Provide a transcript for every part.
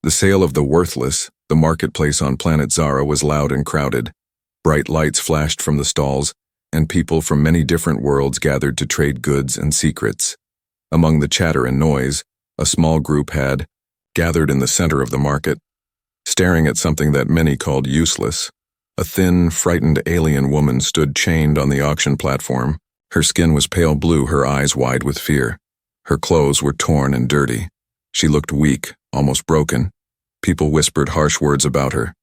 The sale of the worthless, the marketplace on planet Zara was loud and crowded. Bright lights flashed from the stalls, and people from many different worlds gathered to trade goods and secrets. Among the chatter and noise, a small group had gathered in the center of the market, staring at something that many called useless. A thin, frightened alien woman stood chained on the auction platform. Her skin was pale blue, her eyes wide with fear. Her clothes were torn and dirty. She looked weak, almost broken. People whispered harsh words about her.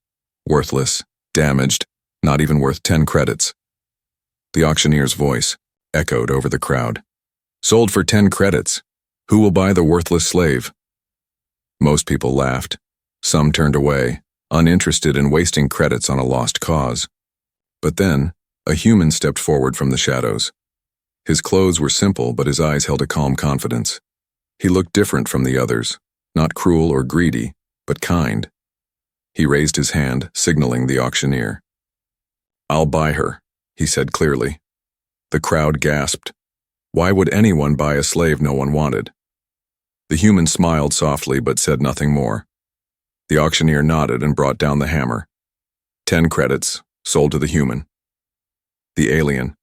Worthless, damaged, not even worth 10 credits. The auctioneer's voice echoed over the crowd. Sold for 10 credits. Who will buy the worthless slave? Most people laughed. Some turned away, uninterested in wasting credits on a lost cause. But then, a human stepped forward from the shadows. His clothes were simple, but his eyes held a calm confidence. He looked different from the others, not cruel or greedy, but kind. He raised his hand, signaling the auctioneer. I'll buy her, he said clearly. The crowd gasped. Why would anyone buy a slave no one wanted? The human smiled softly but said nothing more. The auctioneer nodded and brought down the hammer. 10 credits, sold to the human. The alien.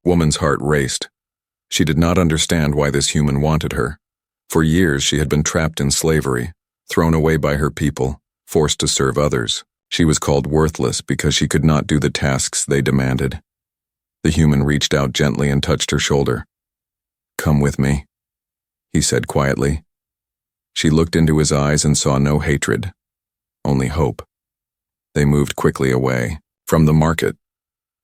Woman's heart raced. She did not understand why this human wanted her. For years she had been trapped in slavery, thrown away by her people, forced to serve others. She was called worthless because she could not do the tasks they demanded. The human reached out gently and touched her shoulder. Come with me, he said quietly. She looked into his eyes and saw no hatred, only hope. They moved quickly away from the market,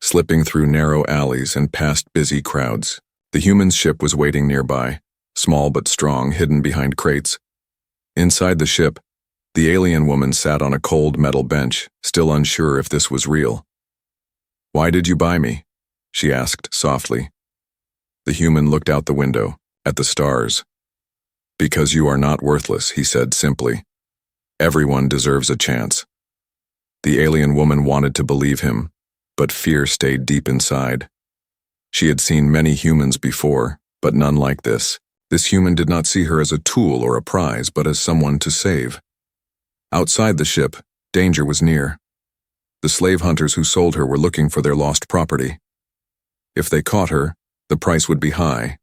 slipping through narrow alleys and past busy crowds. The human's ship was waiting nearby, small but strong, hidden behind crates. Inside the ship, the alien woman sat on a cold metal bench, still unsure if this was real. Why did you buy me? She asked softly. The human looked out the window, at the stars. Because you are not worthless, he said simply. Everyone deserves a chance. The alien woman wanted to believe him, but fear stayed deep inside. She had seen many humans before, but none like this. This human did not see her as a tool or a prize, but as someone to save. Outside the ship, danger was near. The slave hunters who sold her were looking for their lost property. If they caught her, the price would be high,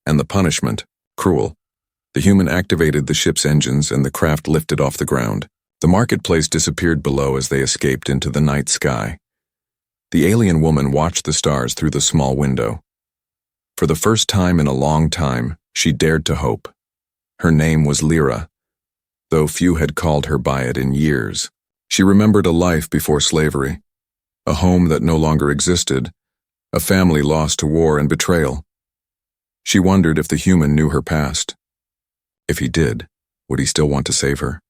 and the punishment, cruel. The human activated the ship's engines and the craft lifted off the ground. The marketplace disappeared below as they escaped into the night sky. The alien woman watched the stars through the small window. For the first time in a long time, she dared to hope. Her name was Lyra, though few had called her by it in years. She remembered a life before slavery, a home that no longer existed, a family lost to war and betrayal. She wondered if the human knew her past. If he did, would he still want to save her?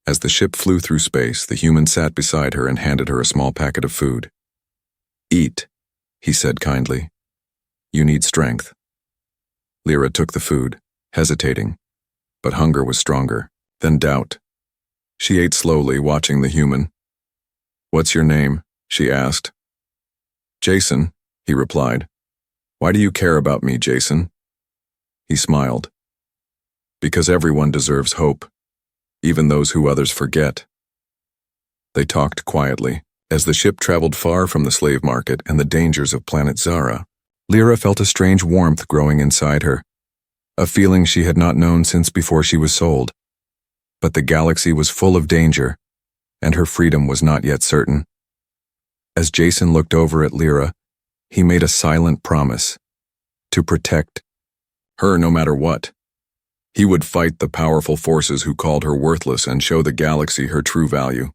As the ship flew through space, the human sat beside her and handed her a small packet of food. Eat, he said kindly. You need strength. Lyra took the food, hesitating, but hunger was stronger than doubt. She ate slowly, watching the human. What's your name? She asked. Jason, he replied. Why do you care about me, Jason? He smiled. Because everyone deserves hope, even those who others forget. They talked quietly. As the ship traveled far from the slave market and the dangers of planet Zara, Lyra felt a strange warmth growing inside her, a feeling she had not known since before she was sold. But the galaxy was full of danger, and her freedom was not yet certain. As Jason looked over at Lyra, he made a silent promise to protect her no matter what. He would fight the powerful forces who called her worthless and show the galaxy her true value.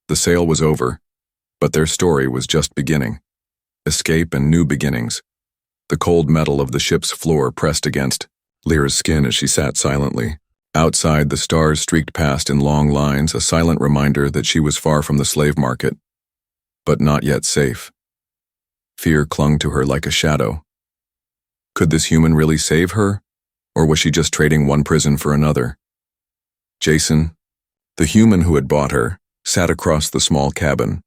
The sale was over, but their story was just beginning. Escape and new beginnings. The cold metal of the ship's floor pressed against Lyra's skin as she sat silently. Outside, the stars streaked past in long lines, a silent reminder that she was far from the slave market, but not yet safe. Fear clung to her like a shadow. Could this human really save her, or was she just trading one prison for another? Jason, the human who had bought her, sat across the small cabin.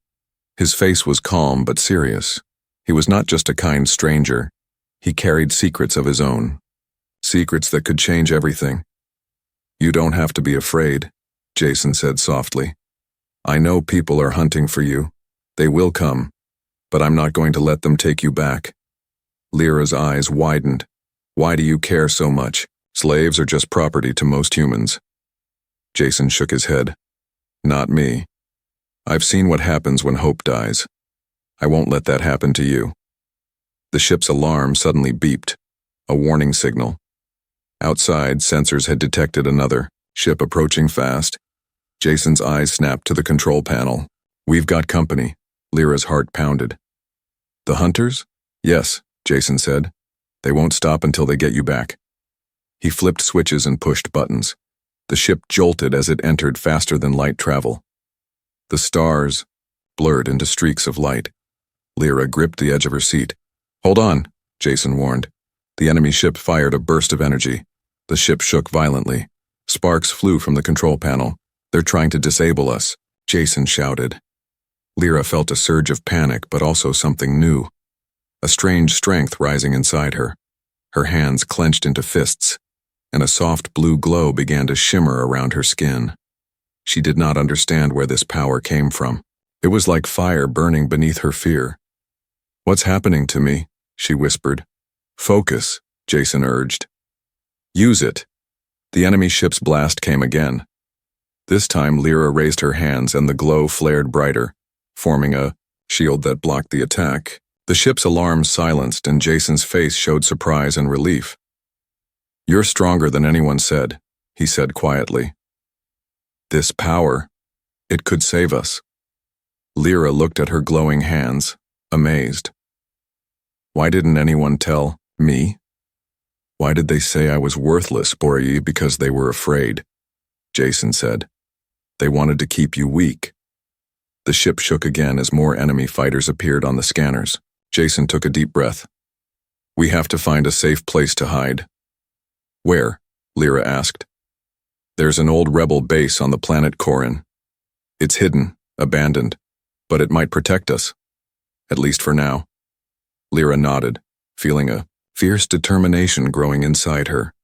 His face was calm but serious. He was not just a kind stranger. He carried secrets of his own. Secrets that could change everything. You don't have to be afraid, Jason said softly. I know people are hunting for you. They will come, but I'm not going to let them take you back. Lyra's eyes widened. Why do you care so much? Slaves are just property to most humans. Jason shook his head. Not me. I've seen what happens when hope dies. I won't let that happen to you. The ship's alarm suddenly beeped, a warning signal. Outside, sensors had detected another ship approaching fast. Jason's eyes snapped to the control panel. We've got company. Lyra's heart pounded. The hunters? Yes, Jason said. They won't stop until they get you back. He flipped switches and pushed buttons. The ship jolted as it entered faster than light travel. The stars blurred into streaks of light. Lyra gripped the edge of her seat. Hold on, Jason warned. The enemy ship fired a burst of energy. The ship shook violently. Sparks flew from the control panel. They're trying to disable us, Jason shouted. Lyra felt a surge of panic, but also something new. A strange strength rising inside her. Her hands clenched into fists, and a soft blue glow began to shimmer around her skin. She did not understand where this power came from. It was like fire burning beneath her fear. What's happening to me? She whispered. Focus, Jason urged. Use it. The enemy ship's blast came again. This time Lyra raised her hands and the glow flared brighter, forming a shield that blocked the attack. The ship's alarm silenced and Jason's face showed surprise and relief. You're stronger than anyone said, he said quietly. This power, it could save us. Lyra looked at her glowing hands, amazed. Why didn't anyone tell me? Why did they say I was worthless, Boryi, because they were afraid? Jason said. They wanted to keep you weak. The ship shook again as more enemy fighters appeared on the scanners. Jason took a deep breath. We have to find a safe place to hide. Where? Lyra asked. There's an old rebel base on the planet Corin. It's hidden, abandoned, but it might protect us. At least for now. Lyra nodded, feeling a fierce determination growing inside her.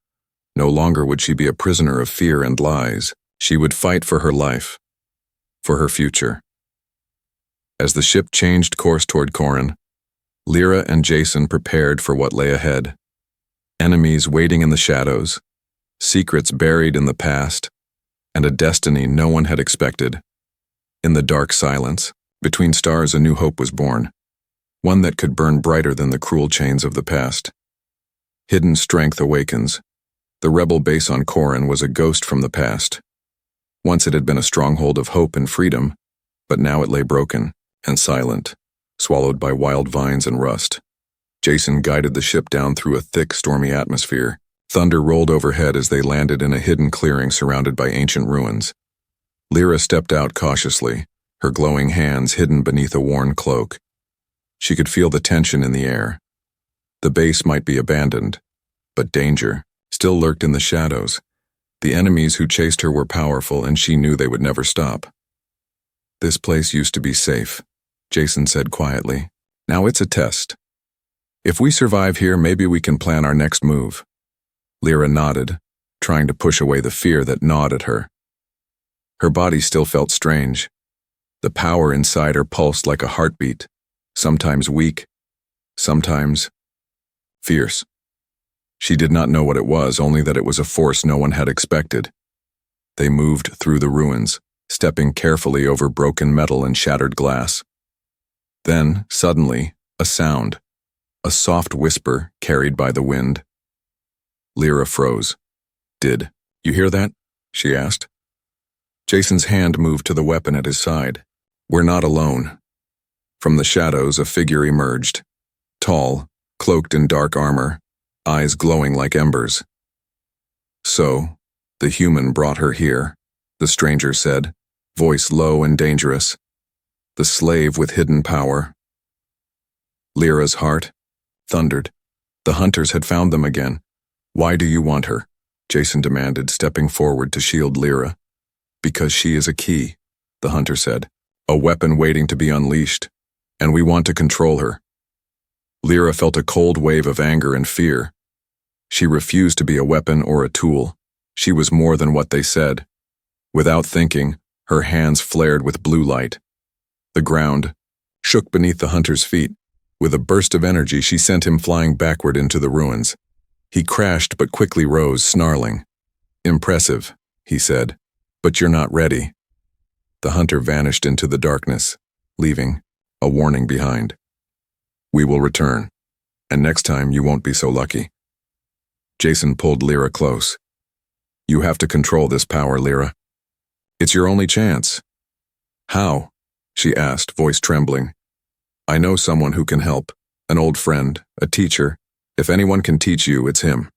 No longer would she be a prisoner of fear and lies. She would fight for her life, for her future. As the ship changed course toward Corin, Lyra and Jason prepared for what lay ahead. Enemies waiting in the shadows, secrets buried in the past, and a destiny no one had expected. In the dark silence, between stars a new hope was born, one that could burn brighter than the cruel chains of the past. Hidden strength awakens. The rebel base on Corin was a ghost from the past. Once it had been a stronghold of hope and freedom, but now it lay broken and silent, swallowed by wild vines and rust. Jason guided the ship down through a thick, stormy atmosphere. Thunder rolled overhead as they landed in a hidden clearing surrounded by ancient ruins. Lyra stepped out cautiously, her glowing hands hidden beneath a worn cloak. She could feel the tension in the air. The base might be abandoned, but danger still lurked in the shadows. The enemies who chased her were powerful, and she knew they would never stop. This place used to be safe, Jason said quietly. Now it's a test. If we survive here, maybe we can plan our next move. Lyra nodded, trying to push away the fear that gnawed at her. Her body still felt strange. The power inside her pulsed like a heartbeat, sometimes weak, sometimes fierce. She did not know what it was, only that it was a force no one had expected. They moved through the ruins, stepping carefully over broken metal and shattered glass. Then, suddenly, a sound, a soft whisper carried by the wind. Lyra froze. Did you hear that? She asked. Jason's hand moved to the weapon at his side. We're not alone. From the shadows, a figure emerged. Tall, cloaked in dark armor, eyes glowing like embers. So, the human brought her here, the stranger said, voice low and dangerous. The slave with hidden power. Lyra's heart thundered. The hunters had found them again. Why do you want her? Jason demanded, stepping forward to shield Lyra. Because she is a key, the hunter said, a weapon waiting to be unleashed, and we want to control her. Lyra felt a cold wave of anger and fear. She refused to be a weapon or a tool. She was more than what they said. Without thinking, her hands flared with blue light. The ground shook beneath the hunter's feet. With a burst of energy, she sent him flying backward into the ruins. He crashed but quickly rose, snarling. "Impressive," he said, "but you're not ready." The hunter vanished into the darkness, leaving a warning behind. "We will return, and next time you won't be so lucky." Jason pulled Lyra close. "You have to control this power, Lyra. It's your only chance." "How?" she asked, voice trembling. "I know someone who can help, an old friend, a teacher. If anyone can teach you, it's him."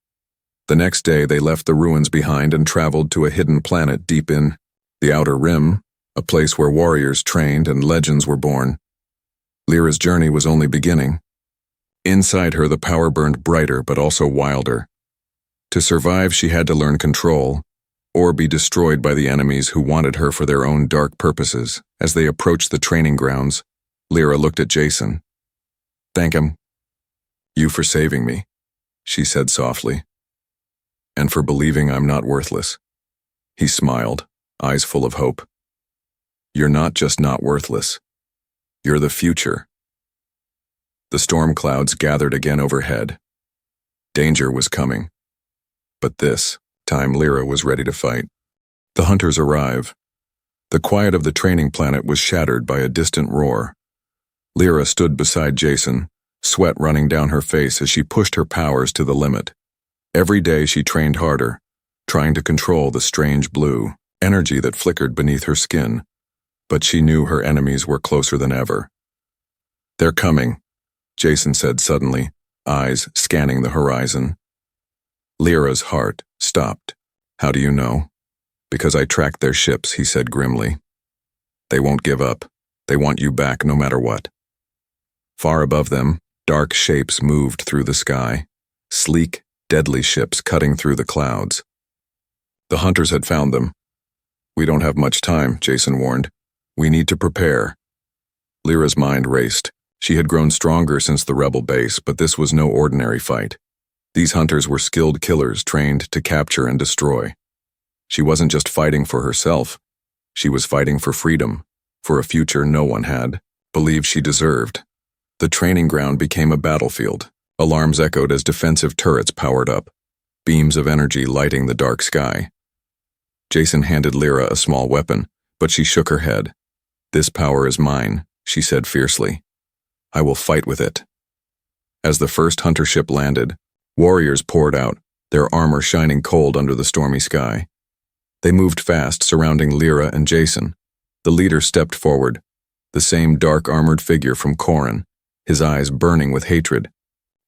The next day they left the ruins behind and traveled to a hidden planet deep in the Outer Rim, a place where warriors trained and legends were born. Lyra's journey was only beginning. Inside her, the power burned brighter but also wilder. To survive, she had to learn control, or be destroyed by the enemies who wanted her for their own dark purposes. As they approached the training grounds, Lyra looked at Jason. "Thank him. You for saving me," she said softly. "And for believing I'm not worthless." He smiled, eyes full of hope. "You're not just not worthless. You're the future." The storm clouds gathered again overhead. Danger was coming. But this time Lyra was ready to fight. The hunters arrive. The quiet of the training planet was shattered by a distant roar. Lyra stood beside Jason, sweat running down her face as she pushed her powers to the limit. Every day she trained harder, trying to control the strange blue energy that flickered beneath her skin. But she knew her enemies were closer than ever. "They're coming," Jason said suddenly, eyes scanning the horizon. Lyra's heart stopped. "How do you know?" "Because I tracked their ships," he said grimly. "They won't give up. They want you back no matter what." Far above them, dark shapes moved through the sky, sleek, deadly ships cutting through the clouds. The hunters had found them. "We don't have much time," Jason warned. "We need to prepare." Lyra's mind raced. She had grown stronger since the rebel base, but this was no ordinary fight. These hunters were skilled killers trained to capture and destroy. She wasn't just fighting for herself. She was fighting for freedom, for a future no one had believed she deserved. The training ground became a battlefield. Alarms echoed as defensive turrets powered up, beams of energy lighting the dark sky. Jason handed Lyra a small weapon, but she shook her head. "This power is mine," she said fiercely. "I will fight with it." As the first hunter ship landed, warriors poured out, their armor shining cold under the stormy sky. They moved fast, surrounding Lyra and Jason. The leader stepped forward, the same dark-armored figure from Corin, his eyes burning with hatred.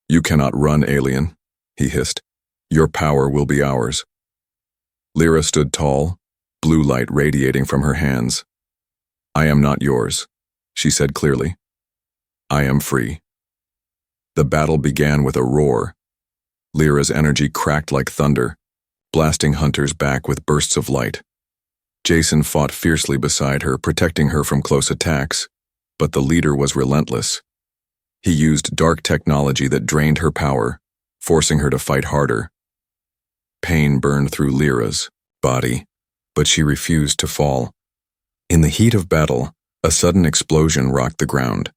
"You cannot run, alien," he hissed. "Your power will be ours." Lyra stood tall, blue light radiating from her hands. "I am not yours," she said clearly. "I am free." The battle began with a roar. Lyra's energy cracked like thunder, blasting hunters back with bursts of light. Jason fought fiercely beside her, protecting her from close attacks, but the leader was relentless. He used dark technology that drained her power, forcing her to fight harder. Pain burned through Lyra's body, but she refused to fall. In the heat of battle, a sudden explosion rocked the ground.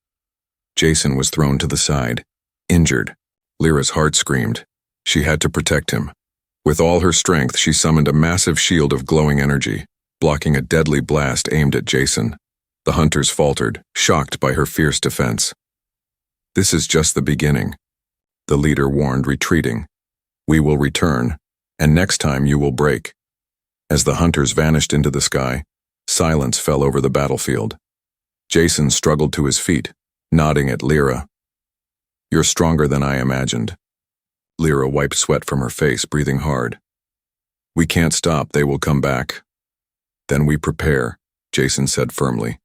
Jason was thrown to the side, injured. Lyra's heart screamed. She had to protect him. With all her strength, she summoned a massive shield of glowing energy, blocking a deadly blast aimed at Jason. The hunters faltered, shocked by her fierce defense. "This is just the beginning," the leader warned, retreating. "We will return, and next time you will break." As the hunters vanished into the sky, silence fell over the battlefield. Jason struggled to his feet, nodding at Lyra. "You're stronger than I imagined." Lyra wiped sweat from her face, breathing hard. "We can't stop, they will come back." "Then we prepare," Jason said firmly.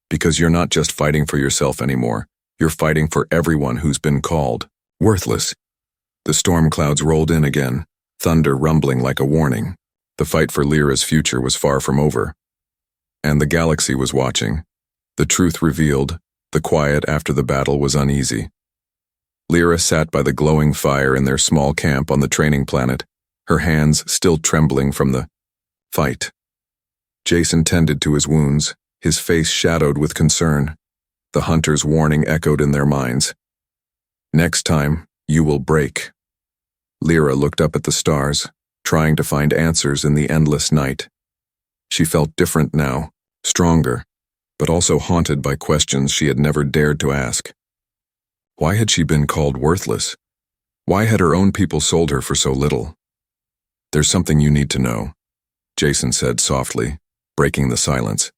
"Because you're not just fighting for yourself anymore. You're fighting for everyone who's been called worthless." The storm clouds rolled in again, thunder rumbling like a warning. The fight for Lyra's future was far from over. And the galaxy was watching. The truth revealed, the quiet after the battle was uneasy. Lyra sat by the glowing fire in their small camp on the training planet, her hands still trembling from the fight. Jason tended to his wounds, his face shadowed with concern. The hunter's warning echoed in their minds. Next time, you will break. Lyra looked up at the stars, trying to find answers in the endless night. She felt different now, stronger, but also haunted by questions she had never dared to ask. Why had she been called worthless? Why had her own people sold her for so little? There's something you need to know, Jason said softly, breaking the silence.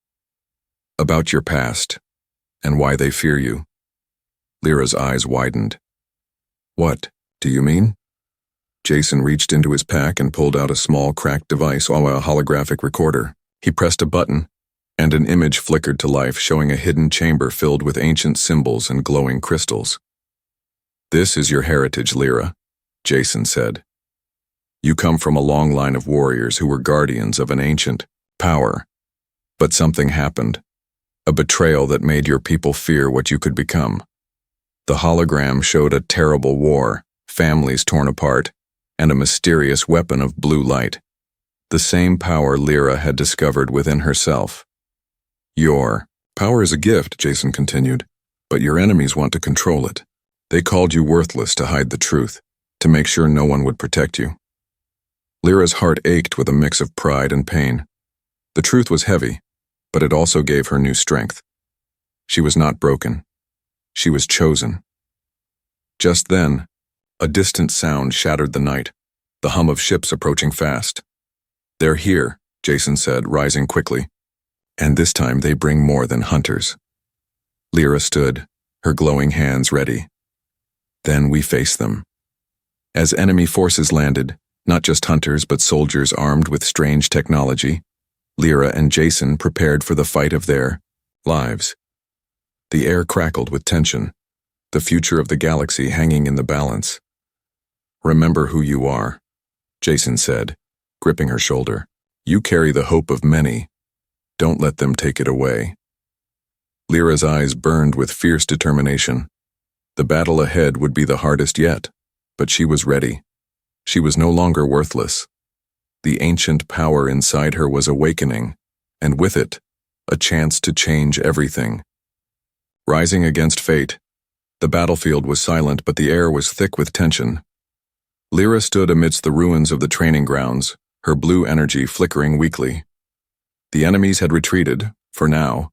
About your past, and why they fear you. Lyra's eyes widened. What do you mean? Jason reached into his pack and pulled out a small cracked device, a holographic recorder. He pressed a button, and an image flickered to life showing a hidden chamber filled with ancient symbols and glowing crystals. This is your heritage, Lyra, Jason said. You come from a long line of warriors who were guardians of an ancient power. But something happened, a betrayal that made your people fear what you could become. The hologram showed a terrible war, families torn apart, and a mysterious weapon of blue light. The same power Lyra had discovered within herself. Your power is a gift, Jason continued, but your enemies want to control it. They called you worthless to hide the truth, to make sure no one would protect you. Lyra's heart ached with a mix of pride and pain. The truth was heavy, but it also gave her new strength. She was not broken. She was chosen. Just then, a distant sound shattered the night, the hum of ships approaching fast. They're here, Jason said, rising quickly. And this time they bring more than hunters. Lyra stood, her glowing hands ready. Then we face them. As enemy forces landed, not just hunters but soldiers armed with strange technology, Lyra and Jason prepared for the fight of their lives. The air crackled with tension, the future of the galaxy hanging in the balance. Remember who you are, Jason said, gripping her shoulder. You carry the hope of many. Don't let them take it away. Lyra's eyes burned with fierce determination. The battle ahead would be the hardest yet, but she was ready. She was no longer worthless. The ancient power inside her was awakening, and with it, a chance to change everything. Rising against fate, the battlefield was silent, but the air was thick with tension. Lyra stood amidst the ruins of the training grounds, her blue energy flickering weakly. The enemies had retreated, for now,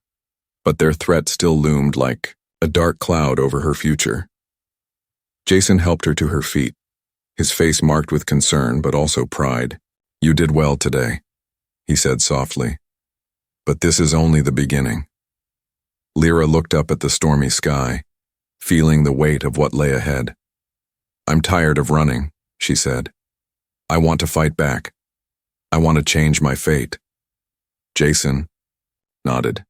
but their threat still loomed like a dark cloud over her future. Jason helped her to her feet, his face marked with concern but also pride. You did well today, he said softly. But this is only the beginning. Lyra looked up at the stormy sky, feeling the weight of what lay ahead. I'm tired of running, she said. I want to fight back. I want to change my fate. Jason nodded.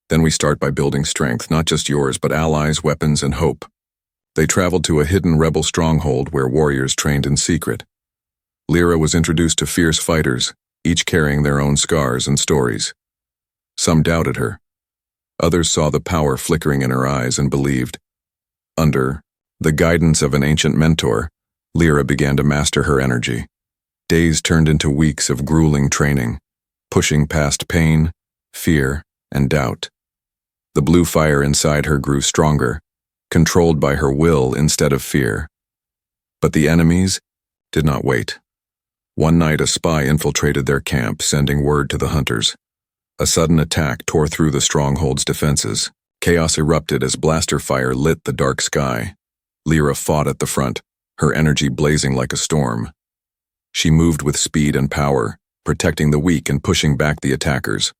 Then we start by building strength, not just yours, but allies, weapons, and hope. They traveled to a hidden rebel stronghold where warriors trained in secret. Lyra was introduced to fierce fighters, each carrying their own scars and stories. Some doubted her. Others saw the power flickering in her eyes and believed. Under the guidance of an ancient mentor, Lyra began to master her energy. Days turned into weeks of grueling training, pushing past pain, fear, and doubt. The blue fire inside her grew stronger, controlled by her will instead of fear. But the enemies did not wait. One night a spy infiltrated their camp, sending word to the hunters. A sudden attack tore through the stronghold's defenses. Chaos erupted as blaster fire lit the dark sky. Lyra fought at the front, her energy blazing like a storm. She moved with speed and power, protecting the weak and pushing back the attackers.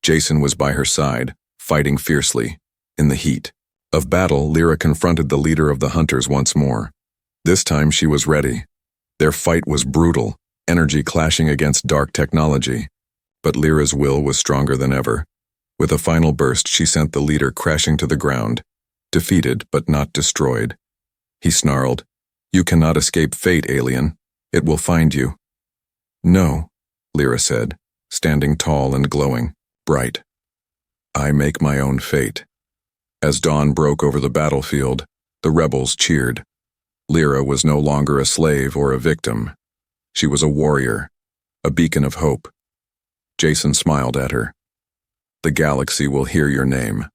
Jason was by her side, fighting fiercely. In the heat of battle, Lyra confronted the leader of the hunters once more. This time she was ready. Their fight was brutal, energy clashing against dark technology. But Lyra's will was stronger than ever. With a final burst, she sent the leader crashing to the ground, defeated but not destroyed. He snarled, "You cannot escape fate, alien. It will find you." "No," Lyra said, standing tall and glowing, bright. "I make my own fate." As dawn broke over the battlefield, the rebels cheered. Lyra was no longer a slave or a victim. She was a warrior, a beacon of hope. Jason smiled at her. The galaxy will hear your name.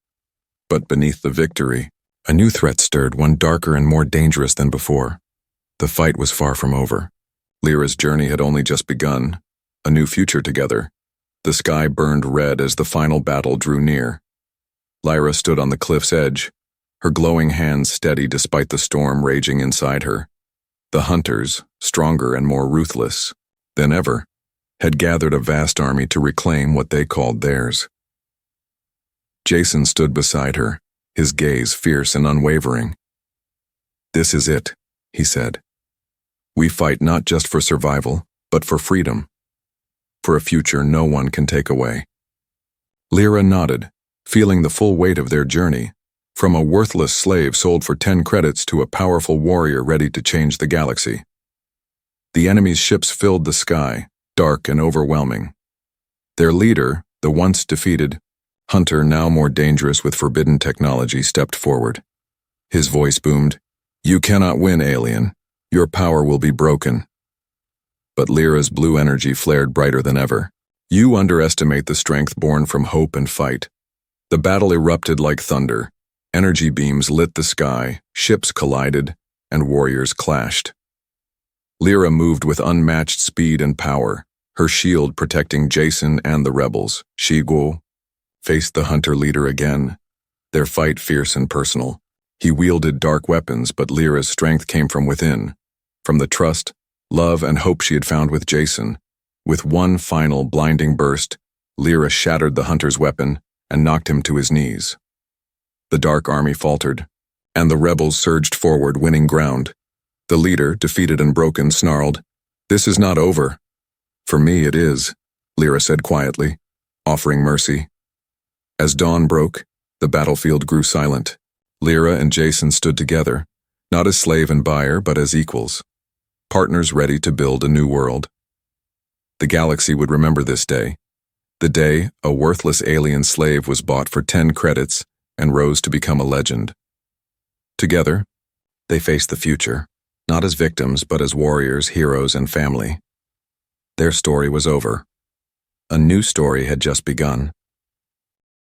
But beneath the victory, a new threat stirred, one darker and more dangerous than before. The fight was far from over. Lyra's journey had only just begun, a new future together. The sky burned red as the final battle drew near. Lyra stood on the cliff's edge, her glowing hands steady despite the storm raging inside her. The hunters, stronger and more ruthless than ever, had gathered a vast army to reclaim what they called theirs. Jason stood beside her, his gaze fierce and unwavering. "This is it," he said. "We fight not just for survival, but for freedom. For a future no one can take away." Lyra nodded, feeling the full weight of their journey, from a worthless slave sold for 10 credits to a powerful warrior ready to change the galaxy. The enemy's ships filled the sky, dark and overwhelming. Their leader, the once defeated hunter, now more dangerous with forbidden technology, stepped forward. His voice boomed, "You cannot win, alien. Your power will be broken." But Lyra's blue energy flared brighter than ever. "You underestimate the strength born from hope and fight." The battle erupted like thunder. Energy beams lit the sky, ships collided, and warriors clashed. Lyra moved with unmatched speed and power, her shield protecting Jason and the rebels. Shiguo faced the hunter leader again, their fight fierce and personal. He wielded dark weapons, but Lyra's strength came from within, from the trust, love, and hope she had found with Jason. With one final blinding burst, Lyra shattered the hunter's weapon and knocked him to his knees. The dark army faltered, and the rebels surged forward, winning ground. The leader, defeated and broken, snarled, "This is not over." "For me it is," Lyra said quietly, offering mercy. As dawn broke, the battlefield grew silent. Lyra and Jason stood together, not as slave and buyer, but as equals, partners ready to build a new world. The galaxy would remember this day, the day a worthless alien slave was bought for 10 credits and rose to become a legend. Together, they faced the future, not as victims, but as warriors, heroes, and family. Their story was over. A new story had just begun.